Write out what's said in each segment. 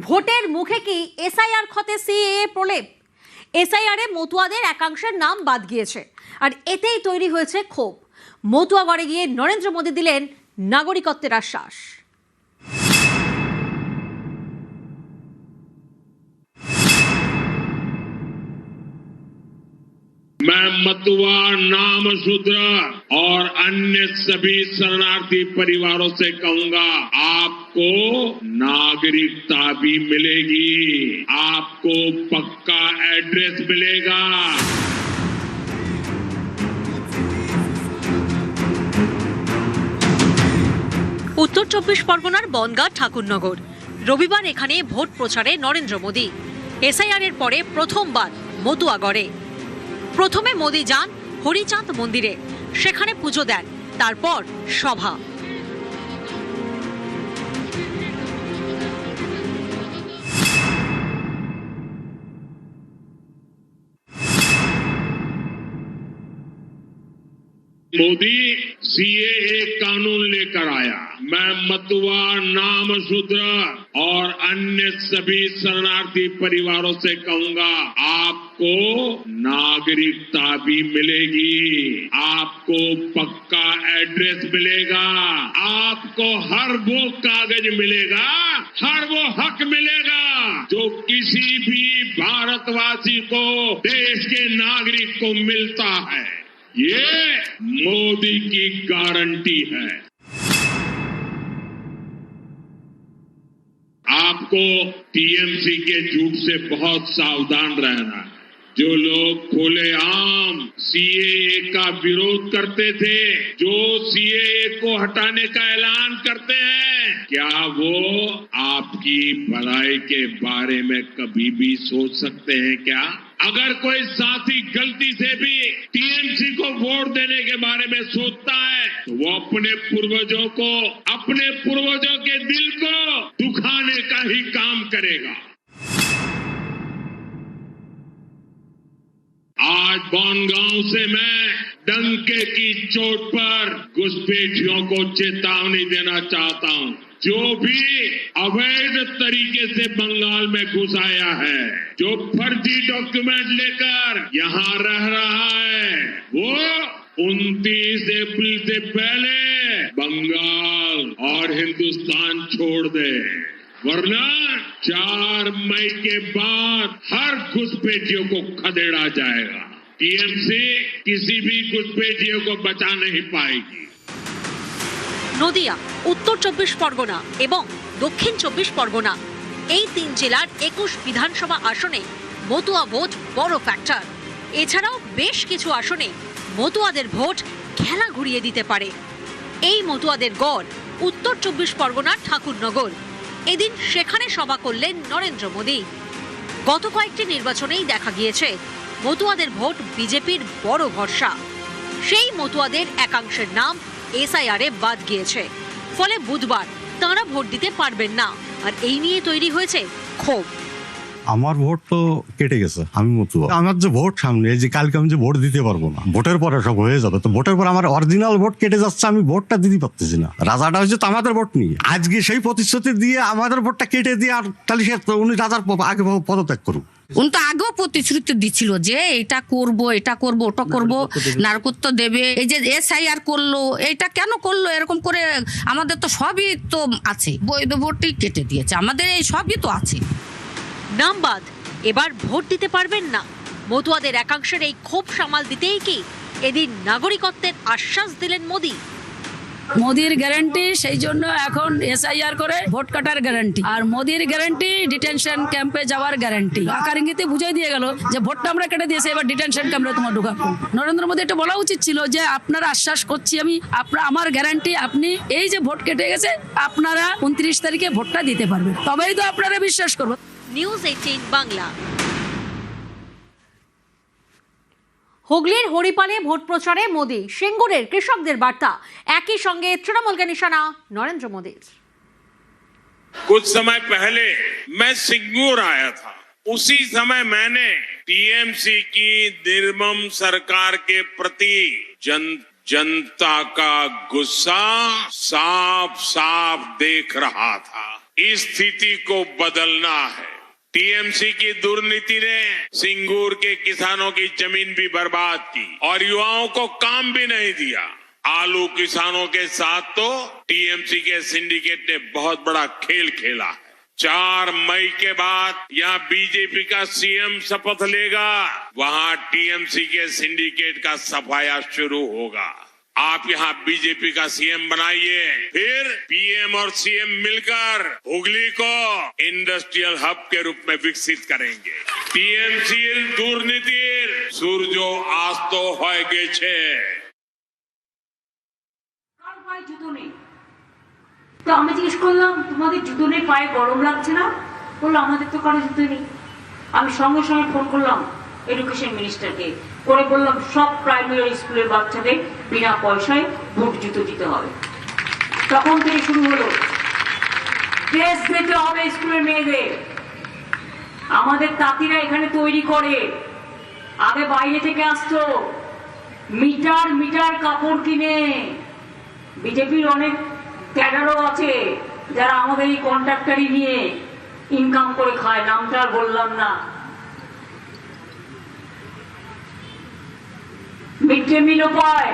ভোটের মুখে কি এসআইআর খতে সিএএ প্রলেপ? এসআইআর এ মতুয়াদের একাংশের নাম বাদ গিয়েছে, আর এতেই তৈরি হয়েছে ক্ষোভ। মতুয়াগড়ে গিয়ে নরেন্দ্র মোদী দিলেন নাগরিকত্বের আশ্বাস। मैं मতুয়া नामशूद्र और अन्य सभी शरणार्थी परिवारों से कहूंगा, आपको नागरिकता भी मिलेगी, आपको पक्का एड्रेस मिलेगा। উত্তর 24 পরগনার বনগাঁ ঠাকুরনগর। রবিবার এখানে ভোট প্রচারে নরেন্দ্র মোদী। এসআইআর এর পরে প্রথমবার মতুয়াগড়ে। প্রথমে মোদী যান হরিচাঁদ মন্দিরে, সেখানে পুজো দেন, তারপর সভা। मोदी सीएए कानून लेकर आया। मैं मতুয়া नामशूद्र और अन्य सभी शरणार्थी परिवारों से कहूंगा, आपको नागरिकता भी मिलेगी, आपको पक्का एड्रेस मिलेगा, आपको हर वो कागज मिलेगा, हर वो हक मिलेगा जो किसी भी भारतवासी को, देश के नागरिक को मिलता है। ये मोदी की गारंटी है। आपको टीएमसी के झूठ से बहुत सावधान रहना है। जो लोग खुलेआम सीएए का विरोध करते थे, जो सीएए को हटाने का ऐलान करते हैं, क्या वो आपकी भलाई के बारे में कभी भी सोच सकते हैं क्या? अगर कोई साथी गलती से भी टीएमसी को वोट देने के बारे में सोचता है, तो वो अपने पूर्वजों के दिल को दुखाने का ही काम करेगा। आज बनगांव से मैं डंके की चोट पर घुसपैठियों को चेतावनी देना चाहता हूं। जो भी अवैध तरीके से बंगाल में घुस आया है, जो फर्जी डॉक्यूमेंट लेकर यहां रह रहा है, वो 29 अप्रैल से पहले बंगाल और हिंदुस्तान छोड़ दे, वरना 4 मई के बाद हर घुसपैठियों को खदेड़ा जाएगा। टीएमसी किसी भी घुसपैठियों को बचा नहीं पाएगी। নদিয়া, উত্তর 24 পরগনা এবং দক্ষিণ 24 পরগনা, এই 3 জেলার 21 বিধানসভা আসনে মতুয়া ভোট বড় ফ্যাক্টর। এছাড়াও বেশ কিছু আসনে মতুয়াদের ভোট খেলা ঘুরিয়ে দিতে পারে। এই মতুয়াদের গড় উত্তর 24 পরগনার ঠাকুরনগর। এদিন সেখানে সভা করলেন নরেন্দ্র মোদী। গত কয়েকটি নির্বাচনেই দেখা গিয়েছে মতুয়াদের ভোট বিজেপির বড় ভরসা। সেই মতুয়াদের একাংশের নাম এসআইআর এ বাদ গিয়েছে, ফলে বুধবার তাঁরা ভোট দিতে পারবেন না, আর এই নিয়ে তৈরি হয়েছে ক্ষোভ। আমার ভোট তো কেটে গেছে, আমি মতুয়া। আমার যে ভোট সামনে, এই যে কালকে আমি যে ভোট দিতে পারবো না, ভোটের পরে সব হয়ে যাবে, তো ভোটের পর আমার অরিজিনাল ভোট কেটে যাচ্ছে, আমি ভোটটা দিতে পারতেছি না। রাজাটা হচ্ছে তো আমাদের ভোট নিয়ে, আজকে সেই প্রতিশ্রুতি দিয়ে আমাদের ভোটটা কেটে দিয়ে, আর তাহলে সে উনি রাজার আগে পদত্যাগ করুক। উনি তো আগেও প্রতিশ্রুতি দিচ্ছিল যে এটা করব, এটা করব, ওটা করব, নাগরিকত্ব দেবে। এই যে এসআইআর করলো, এটা কেন করলো? এরকম করে আমাদের তো সবই তো আছে, বৈধ ভোটই কেটে দিয়েছে, আমাদের এই সবই তো আছে। নাম বাদ, এবার ভোট দিতে পারবেন না। মতুয়াদের একাংশের এই ক্ষোভ সামাল দিতেই কি এদিন নাগরিকত্বের আশ্বাস দিলেন মোদী। মোদির গ্যারান্টি, সেই জন্য এখন এসআইআর করে ভোট কাটার গ্যারান্টি, আর মোদির গ্যারান্টি ডিটেনশন ক্যাম্পে যাওয়ার গ্যারান্টি। আকার ইঙ্গিতে বুঝাই দিয়ে গেল যে ভোটটা আমরা কেটে দিয়েছি, এবার ডিটেনশন ক্যাম্পে তোমার ঢুকাবো। নরেন্দ্র মোদী এটা বলা উচিত ছিল যে আপনারা আশ্বাস করছি আমি, আমার গ্যারান্টি, আপনি এই যে ভোট কেটে গেছে, আপনারা 29 তারিখে ভোটটা দিতে পারবেন, তবেই তো আপনারা বিশ্বাস করবেন। নিউজ 18 বাংলা। হুগলির হরিপালে ভোট প্রচারে মোদী, সিঙ্গুরের কৃষকদের বার্তা, একই সঙ্গে তৃণমূলকে নিশানা নরেন্দ্র মোদীর। कुछ समय पहले मैं सिंगूर आया था, उसी समय मैंने टीएमसी की निर्मम सरकार के प्रति जनता का गुस्सा साफ साफ देख रहा था। इस स्थिति को बदलना है। टीएमसी की दुर्नीति ने सिंगूर के किसानों की जमीन भी बर्बाद की और युवाओं को काम भी नहीं दिया। आलू किसानों के साथ तो टीएमसी के सिंडिकेट ने बहुत बड़ा खेल खेला है। 4 मई के बाद यहाँ बीजेपी का सीएम शपथ लेगा, वहाँ टीएमसी के सिंडिकेट का सफाया शुरू होगा। आप यहाँ बीजेपी का सीएम बनाइए, फिर पीएम और सीएम मिलकर हुगली को इंडस्ट्रियल हब के रूप में विकसित करेंगे। टीएमसी দুর্নীতির সূর্য আস্ত হয়ে গেছে। জুতো নেই, তো আমি জিজ্ঞেস করলাম তোমাদের জুতো নেই, পায়ে গরম লাগছে না? বললো আমাদের তো কারো জুতো নেই। আমি সঙ্গে সঙ্গে ফোন করলাম এডুকেশন মিনিস্টারকে, করে বললাম সব প্রাইমারি স্কুলের বাচ্চাদের বিনা পয়সায় বুট জুতো দিতে হবে। তখন থেকে শুরু হলো ড্রেস দিতে হবে স্কুলের মেয়েদের। আমাদের তাঁতিরা এখানে তৈরি করে, আগে বাইরে থেকে আসতো মিটার মিটার কাপড় কিনে। বিজেপির অনেক ক্যাডারও আছে যারা আমাদের এই কন্ট্রাক্টরি নিয়ে ইনকাম করে খায়, নামটা আর বললাম না। মিড ডে মিলও পায়,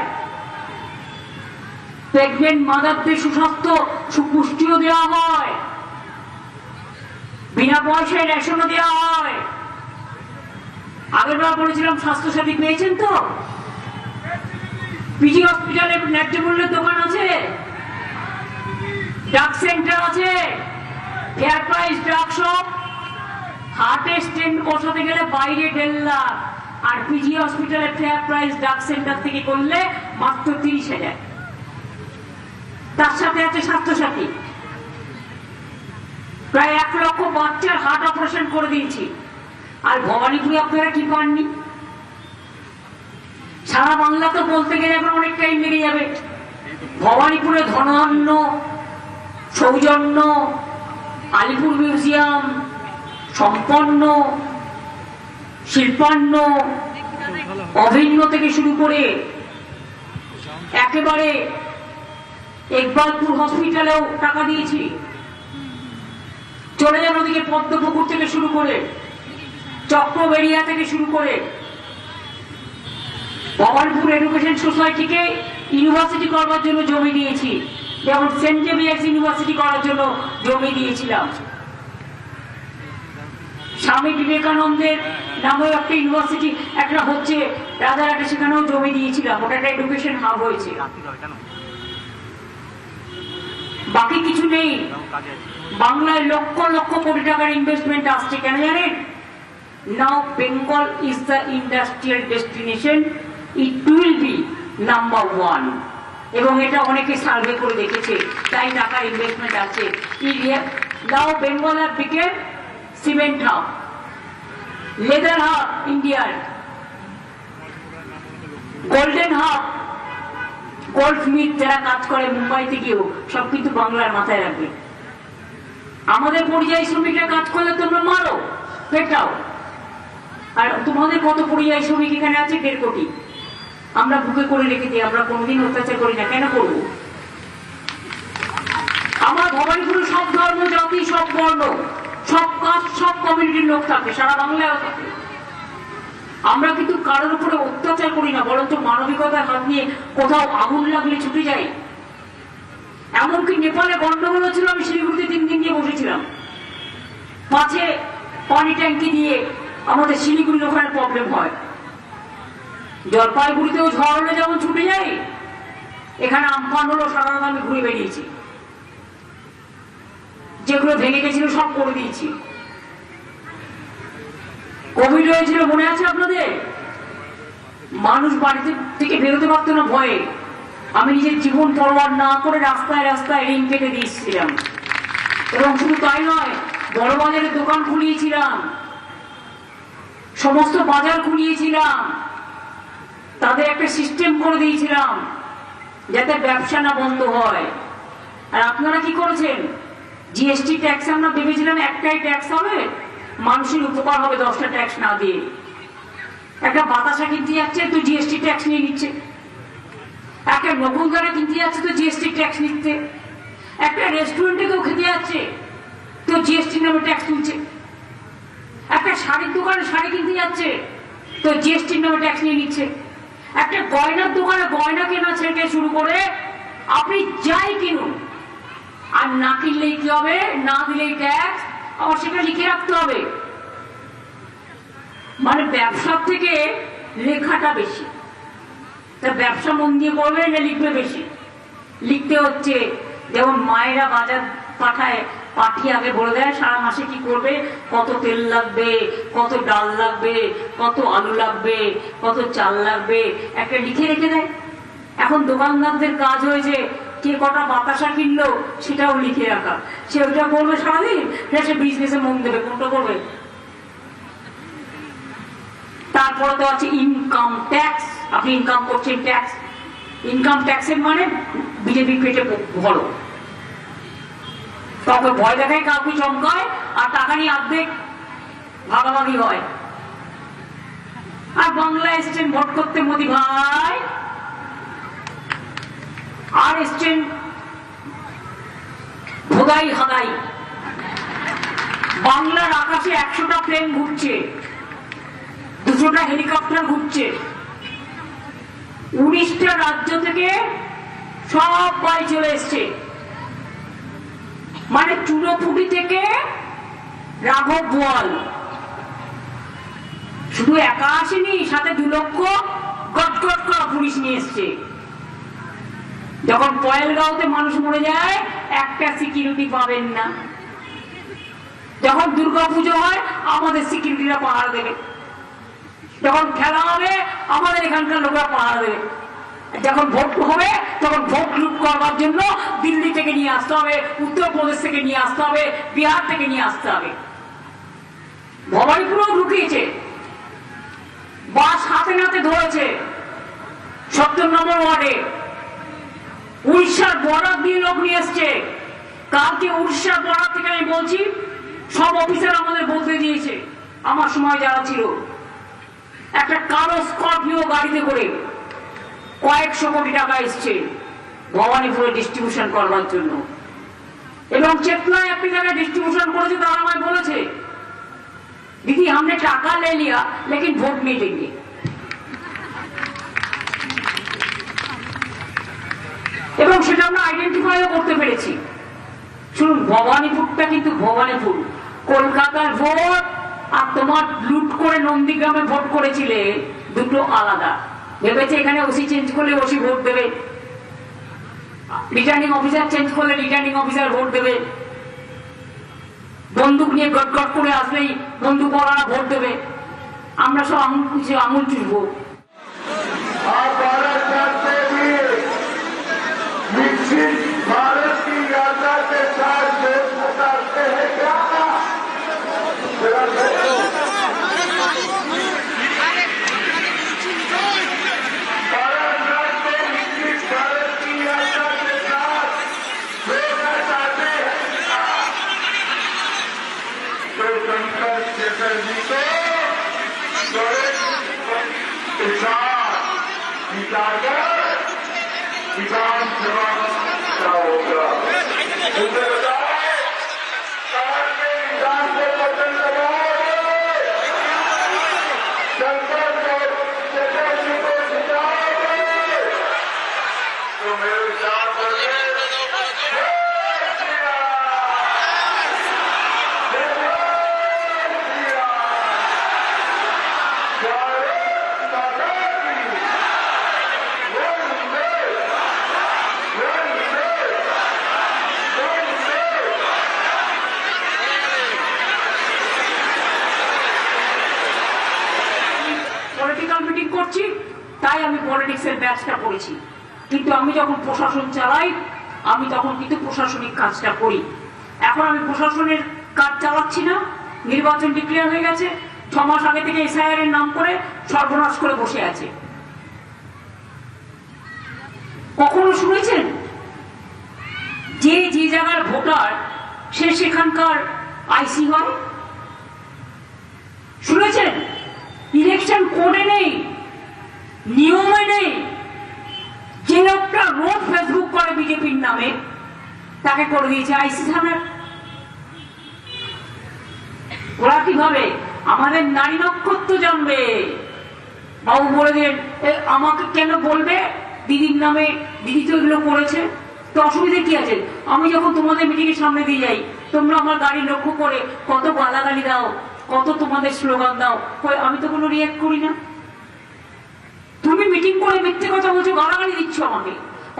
প্রেগনেন্ট মাদারদের সুস্বাস্থ্য সুপুষ্টিও দেওয়া হয়, বিনা পয়সায় রেশনও দেওয়া হয়। আগের বার বলেছিলাম স্বাস্থ্যসাথী পেয়েছেন তো? পিজি হসপিটালে ন্যায্য মূল্যের দোকান আছে, ড্রাগ সেন্টার আছে, ফেয়ার প্রাইস ড্রাগ শপ। হার্টের স্টেন্ট বসাতে গেলে বাইরে 1.5 লাখ, আর পিজি হসপিটালে ফেয়ার প্রাইস ড্রাগ সেন্টার থেকে করলে মাত্র 30,000। তার সাথে আছে স্বাস্থ্যসাথী। প্রায় 1 লক্ষ বাচ্চার হার্ট অপারেশন করে দিয়েছি। আর ভবানীপুরে আপনারা কি পাননি? সারা বাংলা তো বলতে গেলে এখন অনেক টাইম লেগে যাবে। ভবানীপুরে ধনান্য, সৌজন্য, আলিপুর মিউজিয়াম, সম্পন্ন, শিল্পান্ন, অভিন্ন থেকে শুরু করে একেবারে ইকবালপুর হসপিটালেও টাকা দিয়েছি। চলে যান ওদিকে পদ্মপুকুর থেকে শুরু করে, চক্রবেড়িয়া থেকে শুরু করে ভবানীপুর এডুকেশন সোসাইটিকে ইউনিভার্সিটি করবার জন্য জমি দিয়েছি, যেমন সেন্ট জেভিয়ার্স ইউনিভার্সিটি করার জন্য জমি দিয়েছিলাম। স্বামী বিবেকানন্দের নামেও একটা ইউনিভার্সিটি একটা হচ্ছে রাজারহাটে, সেখানেও জমি দিয়েছিলাম, ওটা একটা এডুকেশন হাব হয়েছে। বাকি কিছু নেই। বাংলায় লক্ষ লক্ষ কোটি টাকার ইনভেস্টমেন্ট আসছে, কেন জানেন? Now Bengal is the industrial destination, it will be number 1। এবং এটা অনেকে সার্ভে করে দেখেছে, তাই টাকার ইনভেস্টমেন্ট আছে। Now Bengal have become cement hub, leather hub ইন্ডিয়ার, গোল্ডেন হাব, গোল্ড স্মিথ যারা কাজ করে মুম্বাইতে গিয়েও, সব কিন্তু বাংলার মাথায় রাখবে। আমাদের পরিযায়ী শ্রমিকরা কাজ করলে তোমরা মারো, পেটাও। আর তোমাদের কত পরিযায়ী শ্রমিক এখানে আছে? 1.5 কোটি। আমরা বুকে করে রেখে দিই, আমরা কোনোদিন অত্যাচার করি না, কেন করবো? আমার ভবানীপুরে সব ধর্ম, জাতি, সব বর্ণ, সব কাস্ট, সব কমিউনিটির লোক থাকে, সারা বাংলায় থাকে। আমরা কিন্তু কারোর উপরে অত্যাচার করি না, বরঞ্চ মানবিকতার হাত নিয়ে কোথাও আগুন লাগলে ছুটে যাই। এমনকি নেপালে গন্ডগোল ছিল, আমি শিলিগুড়িতে 3 দিন নিয়ে বসেছিলাম, পাছে পানি ট্যাঙ্কি দিয়ে আমাদের শিলিগুড়ির ওখানে প্রবলেম হয়। জলপাইগুড়িতেও ঝড় হলে যেমন ছুটে যাই, এখানে আমফান হলো, সারা রাত আমি ঘুরে বেরিয়েছি, যেগুলো ভেঙে গেছিল সব করে দিয়েছি। কোভিড হয়েছিল মনে আছে আপনাদের? মানুষ বাড়িতে থেকে বেরোতে পারতো না ভয়ে। আমি নিজের জীবন পরোয়া না করে রাস্তায় রাস্তায় রিং কেটে দিয়েছিলাম। এবং শুধু তাই নয়, বড় বাজারে দোকান খুলিয়েছিলাম, সমস্ত বাজার খুলিয়েছিলাম, তাদের একটা সিস্টেম করে দিয়েছিলাম যাতে ব্যবসা না বন্ধ হয়। আর আপনারা কি করেছেন? জিএসটি ট্যাক্স আমরা ভেবেছিলাম একটাই ট্যাক্স হবে, মানুষের উপকার হবে 10টা ট্যাক্স না দিয়ে। একটা বাতাসা কিনতে যাচ্ছে তো জিএসটি ট্যাক্স নিয়ে নিচ্ছে, একটা নকুলদারা কিনতে যাচ্ছে তো জিএসটি ট্যাক্স নিচ্ছে, একটা রেস্টুরেন্টে কেউ খেতে যাচ্ছে তো জিএসটি নামে ট্যাক্স তুলছে। একটা শাড়ির দোকানে শাড়ি কিনতে যাচ্ছে, তো জিএসটি নামে ট্যাক্স নিয়ে নিচ্ছে। একটা গয়নার দোকানে গয়না কেনা থেকে শুরু করে আপনি যাই কিনুন, আর না কিনলেই কি হবে, না দিলেই ট্যাক্স, আবার সেটা লিখে রাখতে হবে। মানে ব্যবসার থেকে লেখাটা বেশি। তা ব্যবসা মন দিয়ে করবে না লিখবে বেশি? লিখতে হচ্ছে। যেমন মায়েরা বাজার পাঠায়, পাঠিয়ে আগে বলে দেয় সারা মাসে কি করবে, কত তেল লাগবে, কত ডাল লাগবে, কত আলু লাগবে, কত চাল লাগবে, একটা লিখে রেখে দেয়। এখন দোকানদারদের কাজ হয়েছে কে কটা বাতাসা কিনলো সেটাও লিখে রাখা। সে ওইটা করবে সারাদিন, সে বিজনেসে মন দেবে, কোনটা করবে? তারপরে তো আছে ইনকাম ট্যাক্স। আপনি ইনকাম করছেন ট্যাক্স, ইনকাম ট্যাক্সের মানে বিজেপি পেটে ভরো। কাউকে ভয় দেখায়, কাউকে চমকায়, আর টাকা নিয়ে অর্ধেক ভাগাভাগি হয়। আর বাংলায় এসছেন ভোট করতে মোদি ভাই, আর এসছেন খোদাই হাদাই। বাংলার আকাশে 100টা প্লেন ঘুরছে, 200টা হেলিকপ্টার ঘুরছে, 19টা রাজ্য থেকে সবাই চলে এসছে। মানে চুনোপুটি থেকে রাঘব বোয়াল শুধু একা আসেনি, সাথে 2 লক্ষ গটগট করা পুলিশ নিয়ে এসছে। যখন পয়েলগাঁওতে মানুষ মরে যায় একটা সিকিউরিটি পাবেন না। যখন দুর্গাপুজো হয় আমাদের সিকিউরিটিরা পাহারা দেবে, যখন খেলা হবে আমাদের এখানকার লোকরা পাহারা দেবে, যখন ভোট হবে তখন ভোট লুট করবার জন্য দিল্লি থেকে নিয়ে আসতে হবে, উত্তরপ্রদেশ থেকে নিয়ে আসতে হবে, বিহার থেকে নিয়ে আসতে হবে। ভবানীপুরেও ঢুকিয়েছে, বাস হাতে নাতে ধরেছে 70 নম্বর ওয়ার্ডে। উড়িষ্যার বর্ডার দিয়ে লোক নিয়ে এসছে। কালকে উড়িষ্যার বর্ডার থেকে আমি বলছি, সব অফিসার আমাদের বলতে দিয়েছে, আমার সময় যারা ছিল, একটা কালো স্করপিও গাড়িতে করে কয়েকশো কোটি টাকা এসছে ভবানীপুরে ডিস্ট্রিবিউশন করবার জন্য। এবং চেতনায় একটি জায়গায় ডিস্ট্রিবিউশন করেছে, তারা আমায় বলেছে দিদি हमने টাকা ले लिया लेकिन वोट नहीं देंगे। এবং সেটা আমরা আইডেন্টিফাইও করতে পেরেছি। শুনুন, ভবানীপুরটা কিন্তু ভবানীপুর, কলকাতার ভোট আর তোমার লুট করে নন্দীগ্রামে ভোট করেছিলে দুটো আলাদা। ভেবেছে এখানে ওসি চেঞ্জ করলে ওসি ভোট দেবে, রিটার্নিং অফিসার চেঞ্জ করলে রিটার্নিং অফিসার ভোট দেবে, বন্দুক নিয়ে গটগট করে আসলেই বন্দুকওয়ালারা ভোট দেবে। আমরা সব আঙুল চুষবো। भारत की यात्रा के साथ देश बताते हैं क्या? भारत की यात्रा के साथ देश बताते हैं तो शंकर चटर्जी को विधानसभा क्या होगा उनसे बताए, विधान से बटन दबाओगे, शंकर चटर्जी को जिताओगे तो मेरे विचार बोले করছি তাই আমি পলিটিক্সের ব্যাচটা পড়েছি, কিন্তু আমি যখন প্রশাসন চালাই আমি তখন কিন্তু প্রশাসনিক কাজটা করি। এখন আমি প্রশাসনের কাজ চালাচ্ছি না, নির্বাচন ডিক্লেয়ার হয়ে গেছে, 6 মাস আগে থেকে এসআইআর এর নাম করে সর্বনাশ করে বসে আছে। কখনো শুনেছেন যে যে জায়গার ভোটার সে সেখানকার আইসি হয়? শুনেছেন ইলেকশন কোডে নেই, নিয়মে নেই, যে লোকটা রোজ ফেসবুক করে বিজেপির নামে তাকে করে দিয়েছে আইসি থানার। ওরা কিভাবে আমাদের নারী নক্ষত্র জানবে? বাবু বলে দেন আমাকে কেন বলবে দিদির নামে, দিদি তো এগুলো করেছে, তো অসুবিধা কি আছে? আমি যখন তোমাদের মিটিং এর সামনে দিয়ে যাই, তোমরা আমার গাড়ি লক্ষ্য করে কত গালাগালি দাও, কত তোমাদের স্লোগান দাও, আমি তো কোনো রিয়াক্ট করি না। তুমি মিটিং করে মিথ্যে কথা বলছো, গালাগালি দিচ্ছ আমাকে,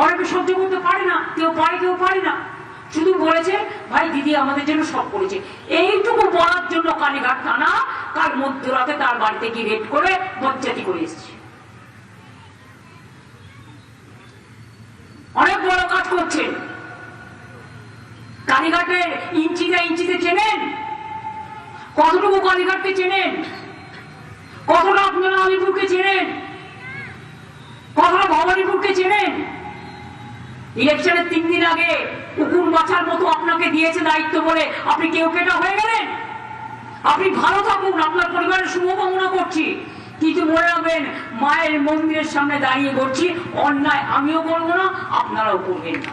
অনেকে সহ্য করতে পারে না, কেউ পারে কেউ পারে না। শুধু বলেছে ভাই দিদি আমাদের জন্য সব করেছে, এইটুকু বলার জন্য কালীঘাট থানা কাল মধ্যরাতে তার বাড়িতে গিয়ে রেড করে বজ্জাতি করে এসেছে। অনেক বড় কাজ করছেন। কালীঘাটের ইঞ্চিতে চেনেন? কতটুকু কালীঘাটকে চেনেন? কতটা আপনারা আলিপুরকে চেনেন? কতটা ভবানীপুরকে চেনেন? ইলেকশনের 3 দিন আগে কুকুর বাছার মতো আপনাকে দিয়েছে দায়িত্ব বলে আপনি কেউ কেটা হয়ে গেলেন? আপনি ভালো থাকুন, আপনার পরিবারের শুভকামনা করছি, কিন্তু মনে রাখবেন মায়ের মন্দিরের সামনে দাঁড়িয়ে করছি অন্যায় আমিও করবো না, আপনারাও করবেন না।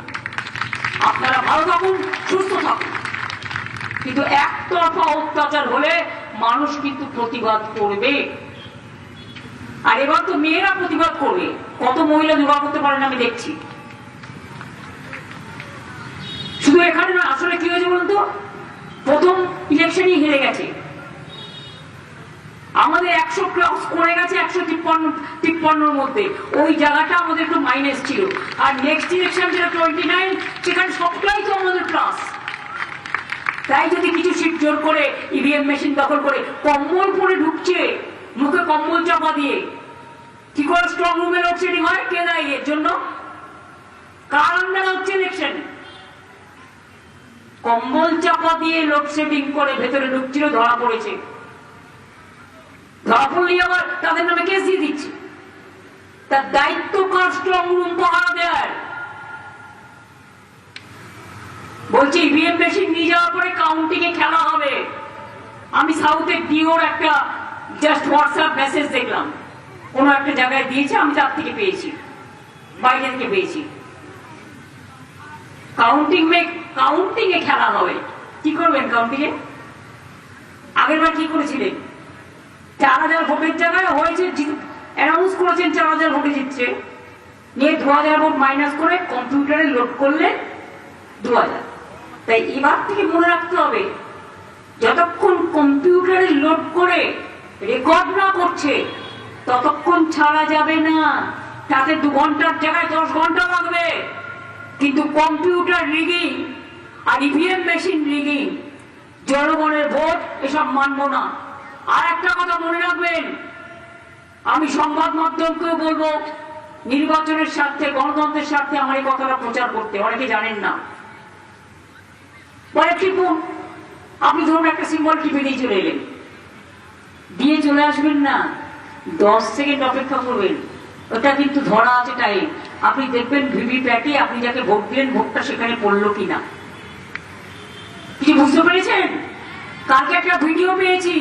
আপনারা ভালো থাকুন, সুস্থ থাকুন, কিন্তু একতরফা অত্যাচার হলে মানুষ কিন্তু প্রতিবাদ করবে। আর এবার তো মেয়েরা প্রতিবাদ করবে। কত মহিলা জোগাড় করতে পারেন আমি দেখছি। শুধু এখানে না, আসলে কি হয়েছে বলুন তো, প্রথম ইলেকশনই হেরে গেছে, আমাদের 100 ক্রস করে গেছে 153-53 মধ্যে, ওই জায়গাটা আমাদের একটু মাইনাস ছিল। আর নেক্সট ইলেকশন যেটা 29, সেখানে সবটাই তো আমাদের প্লাস। তাই যদি কিছু সিট জোর করে ইভিএম মেশিন দখল করে কম্বল পরে ঢুকছে, মুখে কম্বল চাপা দিয়ে, কি করে স্ট্রং রুমে লোডশেডিং হয়? কে দায়ী এর জন্য? কার আন্ডারে হচ্ছে ইলেকশন? কম্বল চাপা দিয়ে লোডশেডিং করে ভেতরে ঢুকছিল, ধরা পড়েছে। ধরা পড়লে আবার তাদের নামে কেস দিয়ে দিচ্ছে। তার দায়িত্ব কার স্ট্রং রুম পাহারা দেয়? বলছি ইভিএম মেশিন নিয়ে যাওয়ার পরে কাউন্টিং এ খেলা হবে। আমি সাউথের ডিওর একটা জাস্ট হোয়াটসঅ্যাপ মেসেজ দেখলাম, কোন একটা জায়গায় দিয়েছে, আমি তার থেকে পেয়েছি, বাইরে থেকে পেয়েছি। কাউন্টিং এ খেলা হবে। কি করবেন কাউন্টিং এ? আগের বার কি করেছিলেন? 4000 ভোটের জায়গায় হয়েছে, অ্যানাউন্স করেছেন 4000 ভোটে জিতছে, নিয়ে 2000 ভোট মাইনাস করে কম্পিউটারে লোড করলে 2000। তাই এবার থেকে মনে রাখতে হবে, যতক্ষণ কম্পিউটারে লোড করে রেকর্ড না করছে ততক্ষণ ছাড়া যাবে না। তাতে 2 ঘন্টার জায়গায় 10 ঘন্টা লাগবে। কিন্তু কম্পিউটার রিগিং আর ইভিএম মেশিন রিগিং, জনগণের ভোট, এসব মানবো না। আর একটা কথা মনে রাখবেন, আমি সংবাদ মাধ্যমকেও বলবো, নির্বাচনের স্বার্থে, গণতন্ত্রের স্বার্থে আমার এই কথাটা প্রচার করতে, অনেকে জানেন না। পরে টিপুন, আপনি ধরুন একটা সিম্বল টিপে দিয়ে চলে এলেন, দিয়ে চলে আসবেন না, 10 সেকেন্ড অপেক্ষা করবেন, ওটা কিন্তু ধরা আছে টাইম। আপনি দেখবেন ভিভিপ্যাটে আপনি যাকে ভোট দিলেন ভোটটা সেখানে পড়লো কিনা। কি বুঝতে পেরেছেন? কালকে একটা ভিডিও পেয়েছি,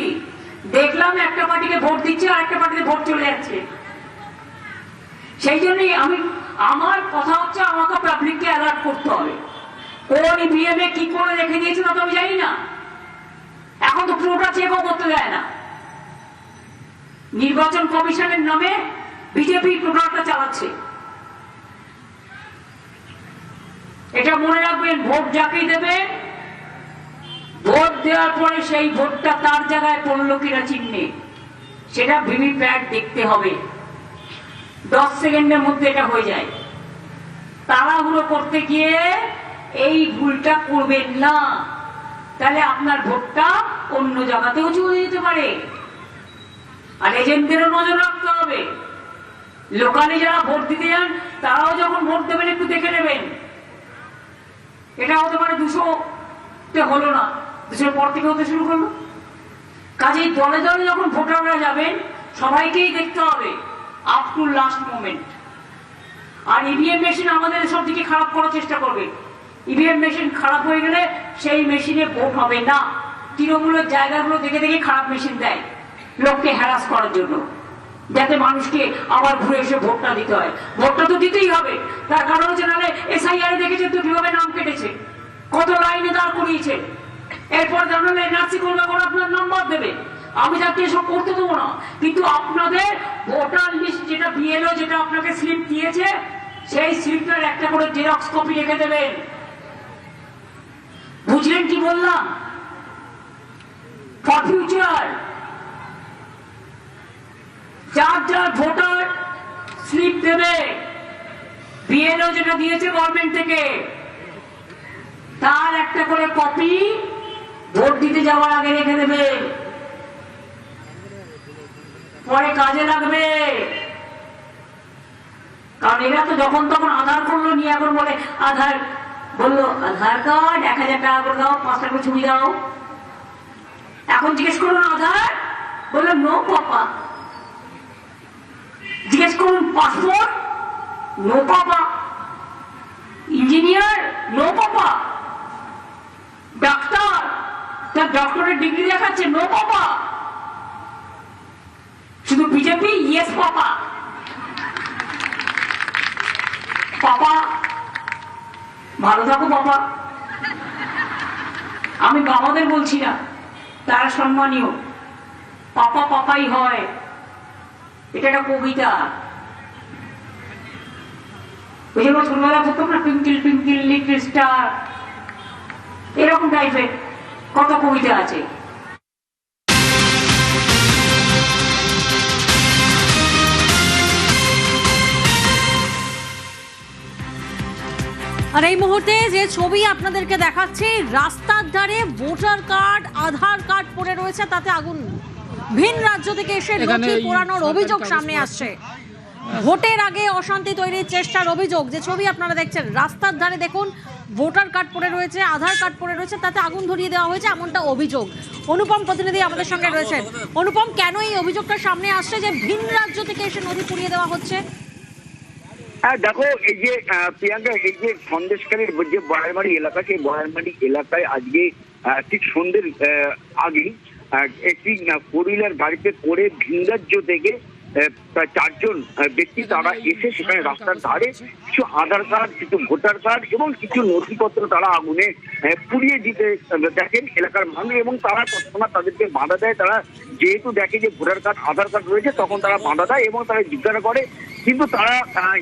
দেখলাম একটা পার্টিকে ভোট দিচ্ছে আর একটা পার্টিতে ভোট চলে যাচ্ছে। সেই জন্যই আমার কথা হচ্ছে, আমাকে পাবলিককে অ্যালার্ট করতে হবে। কোন ইভিএম এ কি করে রেখে দিয়েছে না তো আমি জানি না, এখন তো পুরোটা চেকও করতে দেয় না। নির্বাচন কমিশনের নামে বিজেপি প্রোগ্রামটা চালাচ্ছে। এটা মনে রাখবেন, ভোট যাকেই দেবেন, ভোট দেওয়ার পরে সেই ভোটটা তার জায়গায় পড়লো কিনা চিহ্নে, সেটা ভিভিপ্যাট দেখতে হবে। 10 সেকেন্ডের মধ্যে এটা হয়ে যায়। তাড়াহুড়ো করতে গিয়ে এই ভুলটা করবেন না, তাহলে আপনার ভোটটা অন্য জায়গাতেও চলে যেতে পারে। আর এজেন্টদেরও নজর রাখতে হবে। লোকালে যারা ভোট দিতে যান তারাও যখন ভোট দেবেন একটু দেখে নেবেন। এটা হতে পারে 200-তে হলো না, 200-এর পর থেকে হতে শুরু করলো। কাজেই দলে দলে যখন ভোটাররা যাবেন সবাইকেই দেখতে হবে আপ টু লাস্ট মোমেন্ট। আর ইভিএম মেশিন আমাদের সব দিকে খারাপ করার চেষ্টা করবে। ইভিএম মেশিন খারাপ হয়ে গেলে সেই মেশিনে ভোট হবে না। তৃণমূলের জায়গাগুলো দেখে দেখে খারাপ মেশিন দেয় লোককে হ্যারাস করার জন্য, যাতে মানুষকে আবার ঘুরে এসে ভোটটা দিতে হয়। ভোটটা তো দিতেই হবে, তার কারণ হচ্ছে নাহলে এসআইআর দেখেছেন তো কিভাবে নাম কেটেছে, কত লাইনে দাঁড় করিয়েছে। এরপর জানালে এনআরসি করবে আপনার নাম্বার আমি যাকে এসব করতে দেবো না, কিন্তু আপনাদের ভোটার লিস্ট যেটা বিএলও যেটা আপনাকে স্লিপ দিয়েছে সেই স্লিপটার একটা করে জেরক্স কপি রেখে দেবেন। বুঝলেন কি বললাম? ফর ফিউচার যার যার ভোটার স্লিপ দেবে বিএলও যেটা দিয়েছে গভর্নমেন্ট থেকে তার একটা করে কপি ভোট দিতে যাওয়ার আগে রেখে দেবে, পরে কাজে লাগবে। কারণ এরা তো যখন তখন আধার করলো নিয়ে এখন বলে আধার বললো আধার কার্ড 1000 টাকা করে দাও, 5 টাকা করে ছবি দাও। এখন জিজ্ঞেস করুন আধার, বললো নো পাপা। জিজ্ঞেস করুন passport, no papa. Engineer, no papa. ডাক্তার, তার ডক্টরের ডিগ্রি দেখাচ্ছে, নো পাপা। শুধু বিজেপি ইয়েস পাপা। পাপা ভালো থাকো পাপা। আমি বাবাদের বলছি না, তারা সম্মানীয়, পাপা পাপাই হয়। এটা একটা কবিতা। ওই যে ছোটবেলা বলতাম না টুইঙ্কেল টুইঙ্কেল লিটল স্টার, এরকম টাইপের কত কবিতা আছে। আর এই মুহূর্তে যে ছবি আপনাদেরকে দেখাচ্ছি, রাস্তার ধারে ভোটার কার্ড আধার কার্ড পড়ে রয়েছে, তাতে আগুন। ভিন রাজ্য থেকে এসে নথি পোড়ানোর অভিযোগ সামনে আসছে। ভোটের আগে অশান্তি তৈরির চেষ্টার অভিযোগ। যে ছবি আপনারা দেখছেন রাস্তার ধারে দেখুন, ভোটার কার্ড পড়ে রয়েছে, আধার কার্ড পড়ে রয়েছে, তাতে আগুন ধরিয়ে দেওয়া হয়েছে, এমনটা অভিযোগ। অনুপম প্রতিনিধি আমাদের সঙ্গে রয়েছেন। অনুপম, কেন এই অভিযোগটা সামনে আসছে যে ভিন রাজ্য থেকে এসে নথি পুড়িয়ে দেওয়া হচ্ছে? হ্যাঁ দেখো, এই যে প্রিয়াঙ্কা, এই যে সন্দেশখালীর যে বয়ারমারি এলাকা, সেই বয়ারমারি এলাকায় আজকে ঠিক সন্ধ্যের আগে একটি 4-wheeler গাড়িতে করে ভিন রাজ্য থেকে প্রায় 4 জন ব্যক্তি তারা এসে সেখানে রাস্তার ধারে কিছু আধার কার্ড, কিছু ভোটার কার্ড এবং কিছু নথিপত্র তারা আগুনে পুড়িয়ে দিতে দেখেন এলাকার মানুষ, এবং তারা তৎক্ষণাৎ তাদেরকে বাধা দেয়। তারা যেহেতু দেখে যে ভোটার কার্ড আধার কার্ড রয়েছে তখন তারা বাধা দেয় এবং তারা জিজ্ঞাসা করে, কিন্তু তারা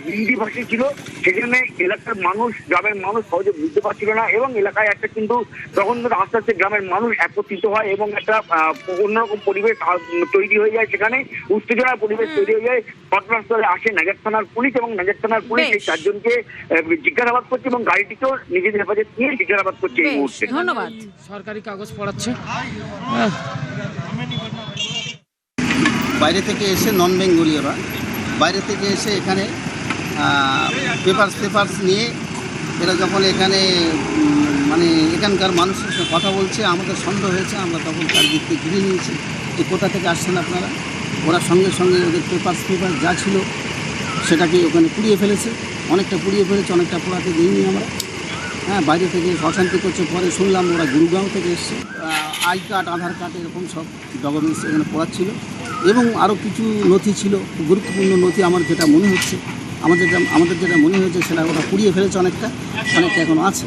হিন্দি ভাষী ছিল, সেখানে এলাকার মানুষ, গ্রামের মানুষ সহজে বুঝতে পারছিল না, এবং এলাকায় একটা কিন্তু তখন আস্তে আস্তে গ্রামের মানুষ একত্রিত হয় এবং একটা অন্যরকম পরিবেশ তৈরি হয়ে যায়, সেখানে উত্তেজনার পরিবেশ তৈরি হয়ে যায়। ঘটনাস্থলে আসে নাগের থানার পুলিশ এবং নাগের থানার পুলিশ এই 4 জনকে জিজ্ঞাসাবাদ করছে এবং গাড়িটিকেও নিজেদের হেফাজত নিয়ে জিজ্ঞাসাবাদ করছে এই মুহূর্তে। ধন্যবাদ। সরকারি কাগজ পড়াচ্ছে। বাইরে থেকে এসে নন বেঙ্গলি, ওরা বাইরে থেকে এসে এখানে পেপারস নিয়ে এরা যখন এখানে মানে এখানকার মানুষের সঙ্গে কথা বলছে, আমাদের সন্দেহ হয়েছে, আমরা তখন চারদিককে ঘিরে নিয়েছি যে কোথা থেকে আসছেন আপনারা। ওরা সঙ্গে সঙ্গে ওদের পেপার যা ছিল সেটাকে ওখানে পুড়িয়ে ফেলেছে, অনেকটা পুড়িয়ে ফেলেছে, অনেকটা পোড়াতে দিইনি আমরা। হ্যাঁ, বাইরে থেকে অশান্তি করছে। পরে শুনলাম ওরা গুরুগ্রাম থেকে এসছে, আই কার্ড, আধার কার্ড এরকম সব ডকুমেন্টস এখানে পড়াচ্ছিল, এবং আরও কিছু নথি ছিল, গুরুত্বপূর্ণ নথি। আমার যেটা মনে হচ্ছে, আমাদের যেটা মনে হয়েছে সেটা ওরা পুড়িয়ে ফেলেছে, অনেকটা এখনও আছে।